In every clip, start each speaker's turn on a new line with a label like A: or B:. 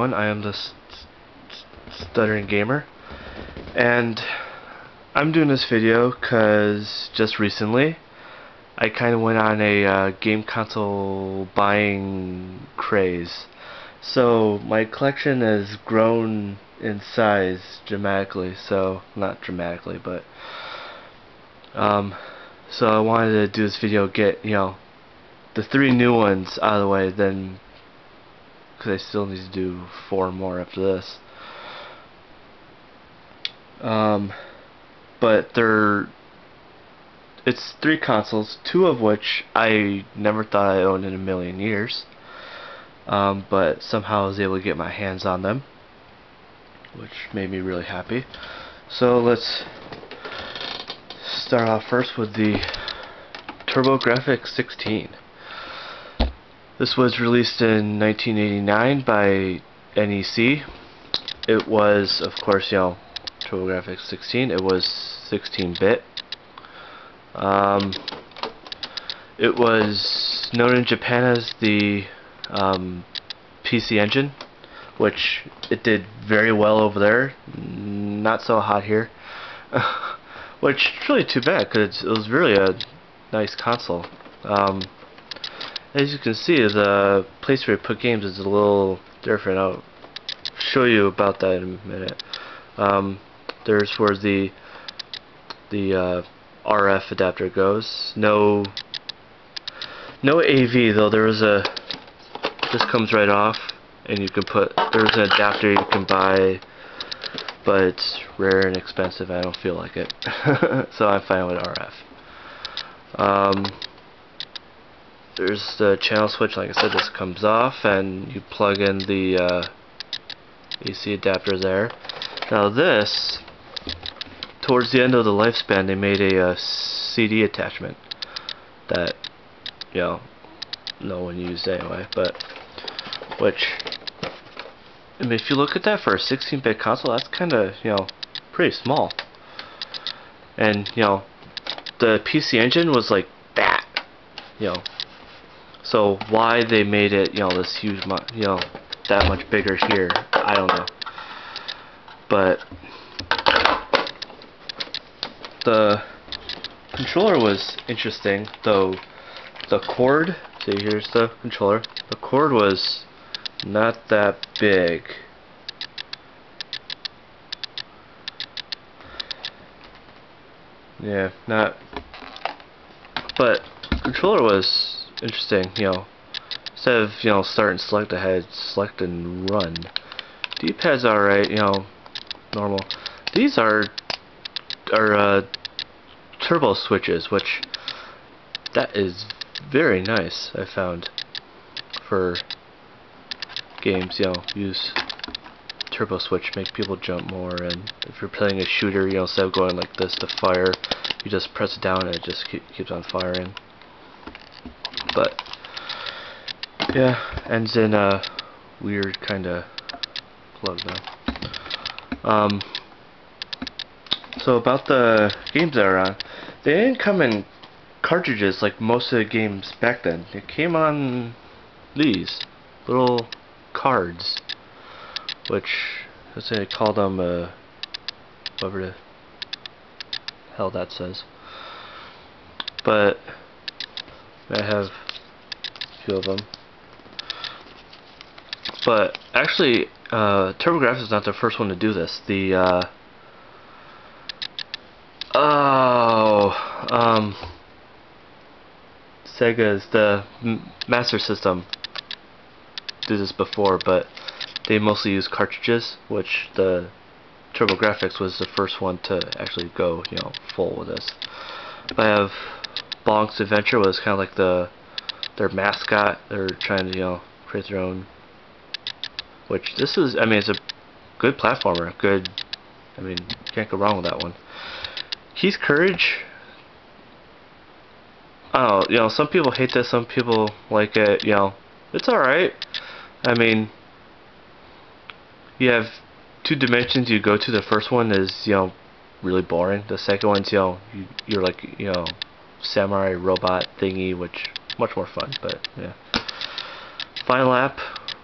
A: everyone, I am the Stuttering Gamer, and I'm doing this video because just recently I kind of went on a game console buying craze. So my collection has grown in size dramatically, so not dramatically, but so I wanted to do this video, get the 3 new ones out of the way, then because I still need to do 4 more after this. But it's 3 consoles, 2 of which I never thought I owned in a million years. But somehow I was able to get my hands on them, which made me really happy. So let's start off first with the Turbografx 16. This was released in 1989 by NEC. It was, of course, Turbografx 16. It was 16-bit. It was known in Japan as the PC Engine, which it did very well over there. Not so hot here. Which is really too bad, because it was really a nice console. As you can see, the place where you put games is a little different. I'll show you about that in a minute. There's where the RF adapter goes. No AV though. This comes right off, and you can there's an adapter you can buy, but it's rare and expensive. I don't feel like it, so I'm fine with RF. There's the channel switch. Like I said, this comes off, and you plug in the AC adapter there. Now this, towards the end of the lifespan, they made a CD attachment that no one used anyway, but which, I mean, if you look at that for a 16-bit console, that's kind of pretty small. And the PC Engine was like that, so why they made it this huge that much bigger here, I don't know. But the controller was interesting, though. The cord, see, here's the controller. The cord was not that big. Yeah, not. But the controller was interesting. Instead of start and select, I had select and run. D-pad's alright. Normal. These are turbo switches, which that is very nice. I found for games, use turbo switch, make people jump more, and if you're playing a shooter, instead of going like this to fire, you just press it down and it just keeps on firing. But yeah, ends in a weird kind of plug now. So about the games that are on, they didn't come in cartridges like most of the games back then. It came on these little cards, which let's say they call them whatever the hell that says. But I have a few of them. But actually, Turbografx is not the first one to do this. The Sega's the Master System did this before, but they mostly use cartridges, which the Turbografx was the first one to actually go full with this. I have Bonk's Adventure was kind of like their mascot. They're trying to create their own, which this is, I mean, it's a good platformer. Good, I mean, can't go wrong with that one. Keith's Courage, I don't know, some people hate this, some people like it, it's alright. I mean, you have 2 dimensions you go to. The first one is, really boring. The second one's, you're like, samurai robot thingy, which much more fun, but yeah. Final Lap,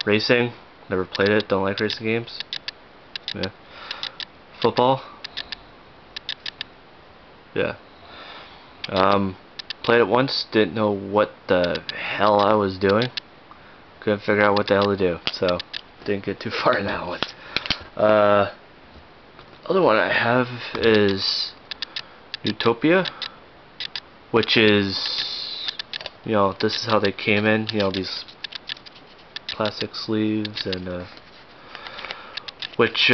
A: racing, Never played it. Don't like racing games. Yeah. Football. Yeah. Played it once. Didn't know what the hell I was doing. Couldn't figure out what the hell to do. So didn't get too far in that one. Other one I have is Utopia, which is, you know, this is how they came in. You know, these plastic sleeves, and which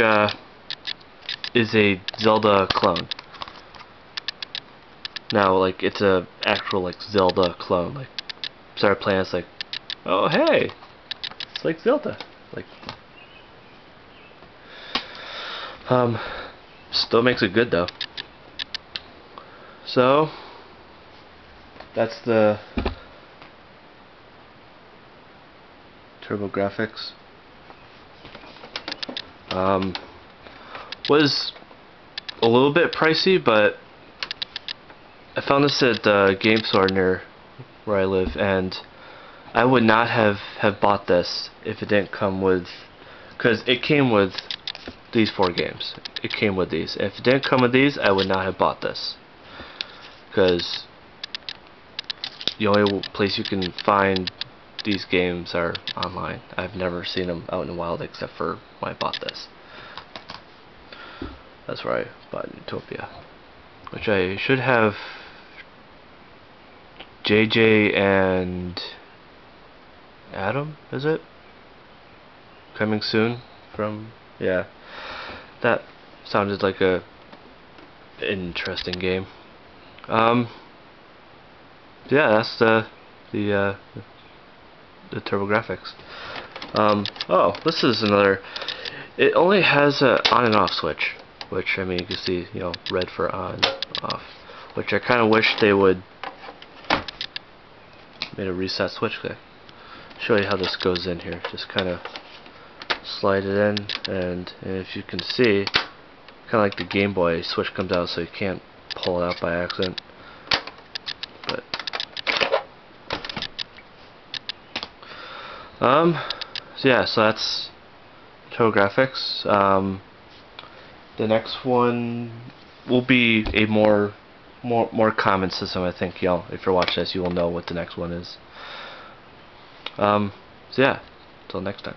A: is a Zelda clone. Now, like, it's a actual like Zelda clone. Like, started playing, it's like, oh hey, it's like Zelda. Like, still makes it good though. So that's the Turbografx. Was a little bit pricey, but I found this at the game store near where I live, and I would not have bought this if it didn't come with, because it came with these 4 games. It came with these. If it didn't come with these, I would not have bought this, because the only place you can find these games are online. I've never seen them out in the wild except for when I bought this. That's where I bought Utopia, which I should have JJ and Adam, is it? Coming soon from, yeah. That sounded like a interesting game. Yeah, that's the Turbografx. Oh, this is another. It only has a on and off switch, which, I mean, you can see, you know, red for on, off, which I kind of wish they would made a reset switch. Okay. Show you how this goes in here. Just kind of slide it in, and if you can see, kind of like the Game Boy, switch comes out, so you can't pull it out by accident. But so yeah, so that's Turbografx. The next one will be a more common system. I think, y'all, if you're watching this, you will know what the next one is. So yeah, until next time.